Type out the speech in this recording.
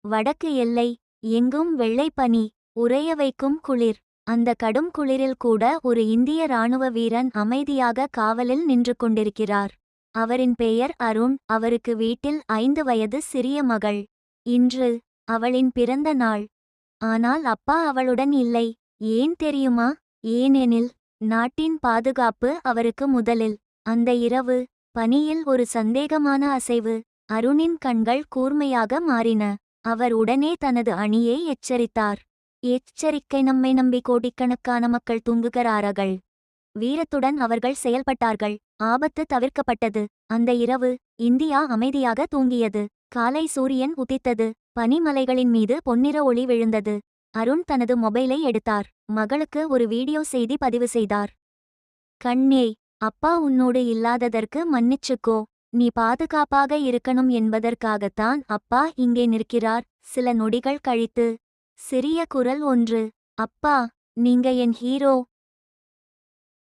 வடக்கு எல்லை. எங்கும் வெள்ளை பனி. உறைய வைக்கும் குளிர். அந்த கடும் குளிரில் கூட ஒரு இந்திய இராணுவ வீரன் அமைதியாக காவலில் நின்று கொண்டிருக்கிறார். அவரின் பெயர் அருண். அவருக்கு வீட்டில் 5 வயது சிறிய மகள். இன்று அவளின் பிறந்த நாள். ஆனால் அப்பா அவளுடன் இல்லை. ஏன் தெரியுமா? ஏனெனில் நாட்டின் பாதுகாப்பு அவருக்கு முதலில். அந்த இரவு பனியில் ஒரு சந்தேகமான அசைவு. அருணின் கண்கள் கூர்மையாக மாறின. அவர் உடனே தனது அணியை எச்சரித்தார். எச்சரிக்கை, நம்மை நம்பி கோடிக்கணக்கான மக்கள் தூங்குகிறார்கள். வீரத்துடன் அவர்கள் செயல்பட்டார்கள். ஆபத்து தவிர்க்கப்பட்டது. அந்த இரவு இந்தியா அமைதியாக தூங்கியது. காலை சூரியன் உதித்தது. பனிமலைகளின் மீது பொன்னிற ஒளி விழுந்தது. அருண் தனது மொபைலை எடுத்தார். மகளுக்கு ஒரு வீடியோ செய்தி பதிவு செய்தார். கண்ணே, அப்பா உன்னோடு இல்லாததற்கு மன்னிச்சுக்கோ. நீ பாதுகாப்பாக இருக்கணும் என்பதற்காகத்தான் அப்பா இங்கே நிற்கிறார். சில நொடிகள் கழித்து சிறிய குரல் ஒன்று. அப்பா, நீங்க என் ஹீரோ.